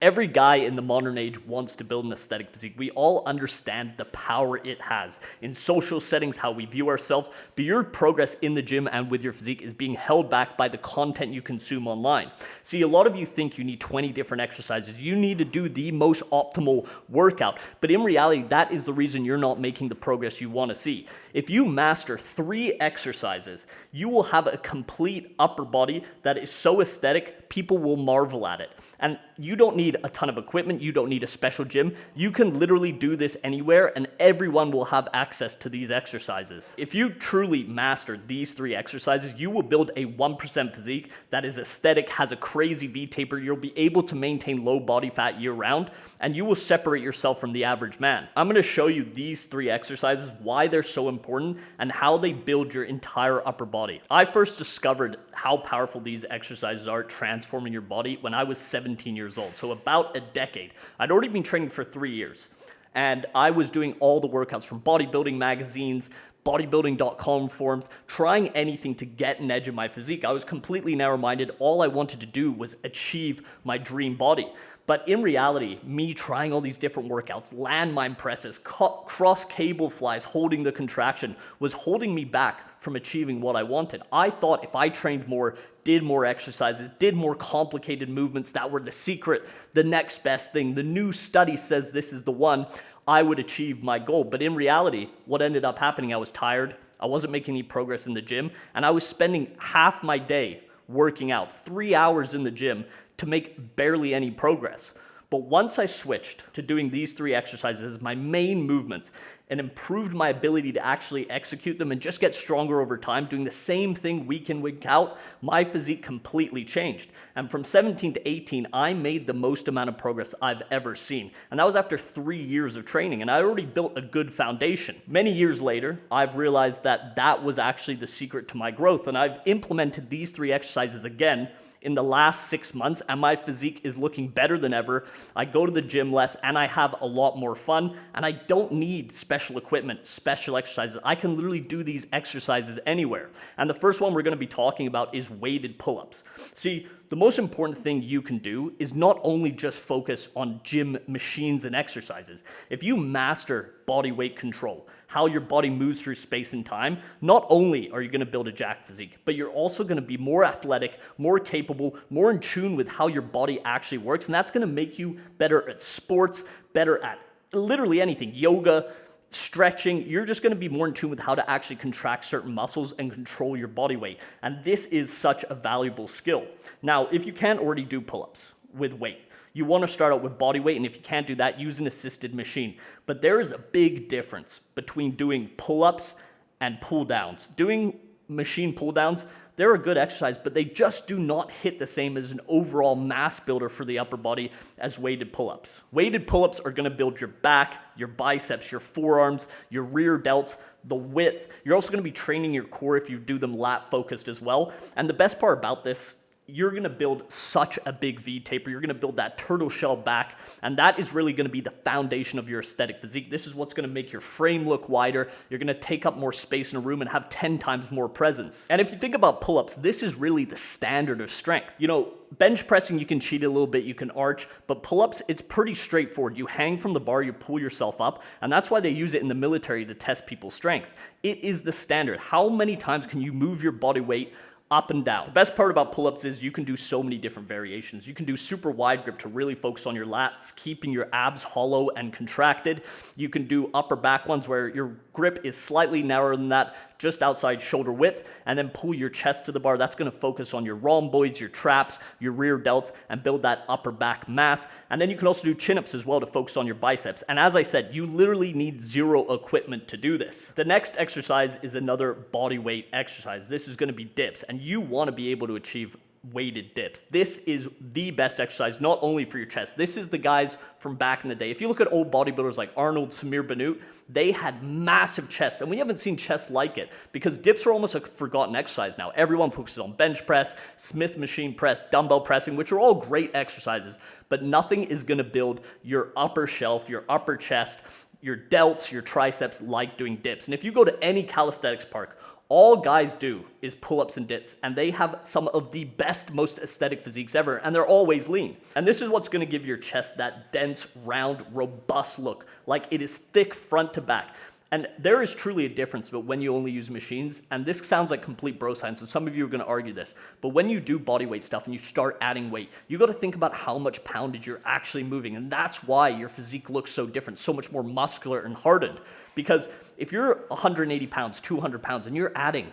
Every guy in the modern age wants to build an aesthetic physique. We all understand the power it has in social settings, how we view ourselves, but your progress in the gym and with your physique is being held back by the content you consume online. See, a lot of you think you need 20 different exercises. You need to do the most optimal workout, but in reality, that is the reason you're not making the progress you want to see. If you master 3 exercises, you will have a complete upper body that is so aesthetic, people will marvel at it. And you don't need a ton of equipment. You don't need a special gym. You can literally do this anywhere and everyone will have access to these exercises. If you truly master these 3 exercises, you will build a 1% physique that is aesthetic, has a crazy V-taper. You'll be able to maintain low body fat year round, and you will separate yourself from the average man. I'm going to show you these 3 exercises, why they're so important, and how they build your entire upper body. I first discovered how powerful these exercises are at transforming your body when I was 17 years old, so about a decade. I'd already been training for 3 years, and I was doing all the workouts from bodybuilding magazines, bodybuilding.com forums, trying anything to get an edge of my physique. I was completely narrow-minded. All I wanted to do was achieve my dream body. But in reality, me trying all these different workouts, landmine presses, cross cable flies, holding the contraction, was holding me back from achieving what I wanted. I thought if I trained more, did more exercises, did more complicated movements that were the secret, the next best thing, the new study says this is the one, I would achieve my goal. But in reality, what ended up happening, I was tired, I wasn't making any progress in the gym, and I was spending half my day working out, 3 hours in the gym to make barely any progress. But once I switched to doing these 3 exercises as my main movements and improved my ability to actually execute them and just get stronger over time, doing the same thing week in, week out, my physique completely changed. And from 17 to 18, I made the most amount of progress I've ever seen. And that was after 3 years of training, and I already built a good foundation. Many years later, I've realized that that was actually the secret to my growth, and I've implemented these 3 exercises again in the last 6 months, and my physique is looking better than ever. I go to the gym less and I have a lot more fun, and I don't need special equipment, special exercises. I can literally do these exercises anywhere. And the first one we're going to be talking about is weighted pull-ups. See, the most important thing you can do is not only just focus on gym machines and exercises. If you master body weight control, how your body moves through space and time, not only are you going to build a jacked physique, but you're also going to be more athletic, more capable, more in tune with how your body actually works. And that's going to make you better at sports, better at literally anything, yoga, stretching. You're just going to be more in tune with how to actually contract certain muscles and control your body weight. And this is such a valuable skill. Now, if you can't already do pull-ups with weight, you want to start out with body weight, and if you can't do that, use an assisted machine. But there is a big difference between doing pull-ups and pull-downs. Doing machine pull-downs, they're a good exercise, but they just do not hit the same as an overall mass builder for the upper body as weighted pull-ups. Weighted pull-ups are going to build your back, your biceps, your forearms, your rear delts, the width. You're also going to be training your core if you do them lat focused as well. And the best part about this, you're going to build such a big V-taper. You're going to build that turtle shell back, and that is really going to be the foundation of your aesthetic physique. This is what's going to make your frame look wider. You're going to take up more space in a room and have 10 times more presence. And if you think about pull-ups, this is really the standard of strength. You know, bench pressing, you can cheat a little bit, you can arch, but pull-ups, it's pretty straightforward. You hang from the bar, you pull yourself up, and that's why they use it in the military to test people's strength. It is the standard. How many times can you move your body weight up and down? The best part about pull-ups is you can do so many different variations. You can do super wide grip to really focus on your lats, keeping your abs hollow and contracted. You can do upper back ones where your grip is slightly narrower than that, just outside shoulder width, and then pull your chest to the bar. That's going to focus on your rhomboids, your traps, your rear delts, and build that upper back mass. And then you can also do chin-ups as well to focus on your biceps. And as I said, you literally need 0 equipment to do this. The next exercise is another body weight exercise. This is going to be dips, and you want to be able to achieve weighted dips. This is the best exercise, not only for your chest. This is the guys from back in the day. If you look at old bodybuilders like Arnold, Samir Bannout, they had massive chests, and we haven't seen chests like it because dips are almost a forgotten exercise now. Everyone focuses on bench press, Smith machine press, dumbbell pressing, which are all great exercises, but nothing is going to build your upper shelf, your upper chest, your delts, your triceps like doing dips. And if you go to any calisthenics park, All guys do is pull-ups and dips, and they have some of the best, most aesthetic physiques ever, and they're always lean. And this is what's going to give your chest that dense, round, robust look, like it is thick front to back. And there is truly a difference but when you only use machines, and this sounds like complete bro science, and some of you are going to argue this, but when you do body weight stuff and you start adding weight, you got to think about how much poundage you're actually moving, and that's why your physique looks so different, so much more muscular and hardened. Because if you're 180 pounds, 200 pounds, and you're adding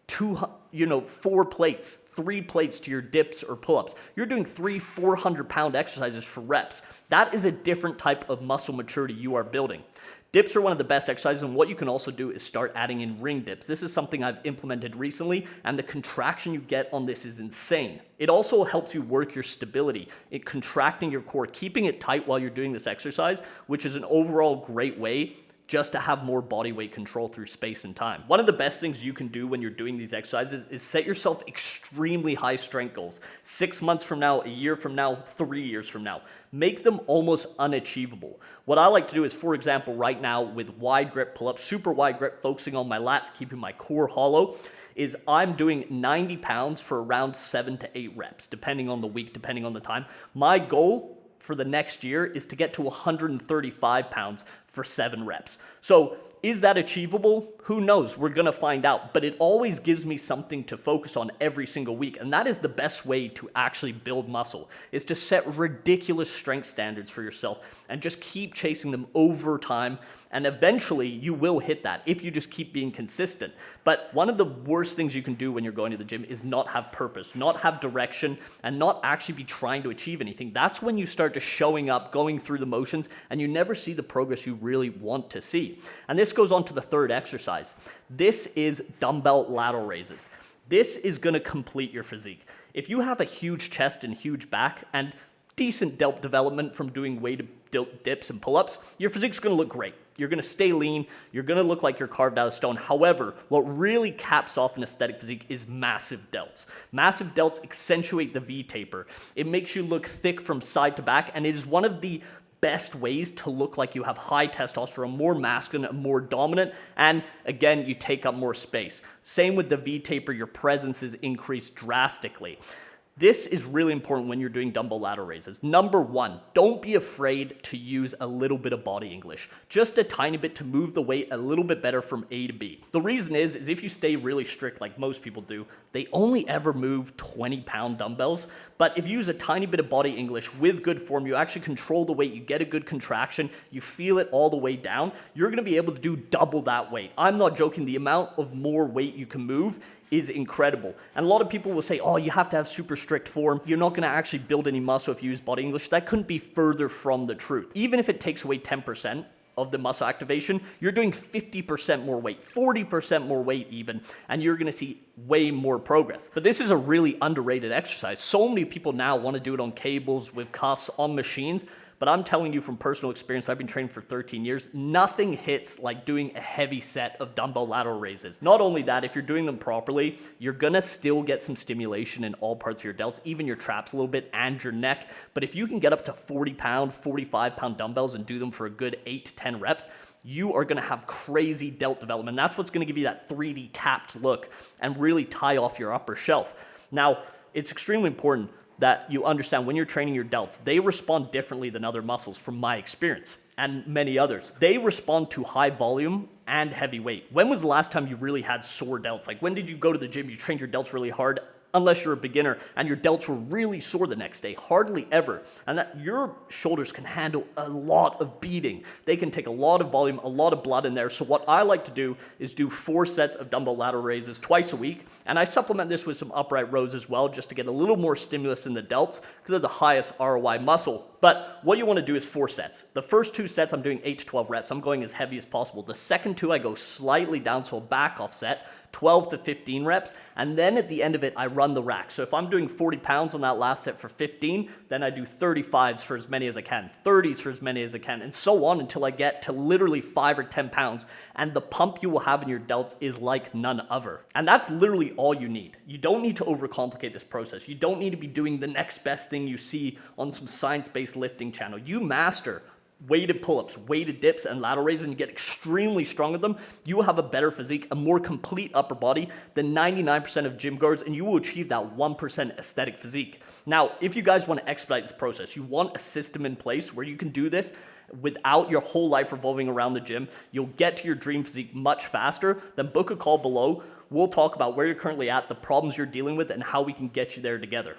4 plates, 3 plates to your dips or pull-ups, you're doing 400 pound exercises for reps. That is a different type of muscle maturity you are building. Dips are one of the best exercises, and what you can also do is start adding in ring dips. This is something I've implemented recently, and the contraction you get on this is insane. It also helps you work your stability, contracting your core, keeping it tight while you're doing this exercise, which is an overall great way just to have more body weight control through space and time. One of the best things you can do when you're doing these exercises is set yourself extremely high strength goals. 6 months from now, a year from now, 3 years from now. Make them almost unachievable. What I like to do is, for example, right now with wide grip pull-ups, super wide grip, focusing on my lats, keeping my core hollow, is I'm doing 90 pounds for around 7 to 8 reps, depending on the week, depending on the time. My goal for the next year is to get to 135 pounds for 7 reps. So is that achievable? Who knows? We're gonna find out, but it always gives me something to focus on every single week, and that is the best way to actually build muscle, is to set ridiculous strength standards for yourself and just keep chasing them over time, and eventually you will hit that if you just keep being consistent. But one of the worst things you can do when you're going to the gym is not have purpose, not have direction, and not actually be trying to achieve anything. That's when you start just showing up, going through the motions, and you never see the progress you really want to see. And this goes on to the third exercise. This is dumbbell lateral raises. This is going to complete your physique. If you have a huge chest and huge back and decent delt development from doing weighted dips and pull-ups, your physique's going to look great. You're going to stay lean. You're going to look like you're carved out of stone. However, what really caps off an aesthetic physique is massive delts. Massive delts accentuate the V taper. It makes you look thick from side to back, and it is one of the best ways to look like you have high testosterone, more masculine, more dominant, and again, you take up more space. Same with the V taper, your presence is increased drastically. This is really important when you're doing dumbbell lateral raises. Number one, don't be afraid to use a little bit of body English. Just a tiny bit to move the weight a little bit better from A to B. The reason is if you stay really strict like most people do, they only ever move 20-pound dumbbells. But if you use a tiny bit of body English with good form, you actually control the weight, you get a good contraction, you feel it all the way down, you're gonna be able to do double that weight. I'm not joking, the amount of more weight you can move is incredible. And a lot of people will say, oh, you have to have super strict form. You're not gonna actually build any muscle if you use body English. That couldn't be further from the truth. Even if it takes away 10% of the muscle activation, you're doing 50% more weight, 40% more weight even, and you're gonna see way more progress. But this is a really underrated exercise. So many people now wanna do it on cables, with cuffs, on machines, but I'm telling you from personal experience, I've been training for 13 years, nothing hits like doing a heavy set of dumbbell lateral raises. Not only that, if you're doing them properly, you're gonna still get some stimulation in all parts of your delts, even your traps a little bit and your neck. But if you can get up to 40-pound, 45-pound dumbbells and do them for a good 8 to 10 reps, you are gonna have crazy delt development. That's what's gonna give you that 3D capped look and really tie off your upper shelf. Now, it's extremely important that you understand when you're training your delts, they respond differently than other muscles from my experience and many others. They respond to high volume and heavy weight. When was the last time you really had sore delts? Like when did you go to the gym, you trained your delts really hard? Unless you're a beginner and your delts were really sore the next day, hardly ever. And that your shoulders can handle a lot of beating. They can take a lot of volume, a lot of blood in there. So what I like to do is do 4 sets of dumbbell lateral raises twice a week. And I supplement this with some upright rows as well, just to get a little more stimulus in the delts, because they're the highest ROI muscle. But what you want to do is 4 sets. The first 2 sets, I'm doing 8 to 12 reps. I'm going as heavy as possible. The second 2, I go slightly down, so a back off set, 12 to 15 reps, and then at the end of it, I run the rack. So if I'm doing 40 pounds on that last set for 15, then I do 35s for as many as I can, 30s for as many as I can, and so on until I get to literally 5 or 10 pounds, and the pump you will have in your delts is like none other. And that's literally all you need. You don't need to overcomplicate this process. You don't need to be doing the next best thing you see on some science-based lifting channel. You master weighted pull-ups, weighted dips, and lateral raises, and you get extremely strong at them, you will have a better physique, a more complete upper body than 99% of gym goers, and you will achieve that 1% aesthetic physique. Now, if you guys want to expedite this process, you want a system in place where you can do this without your whole life revolving around the gym, you'll get to your dream physique much faster, then book a call below. We'll talk about where you're currently at, the problems you're dealing with, and how we can get you there together.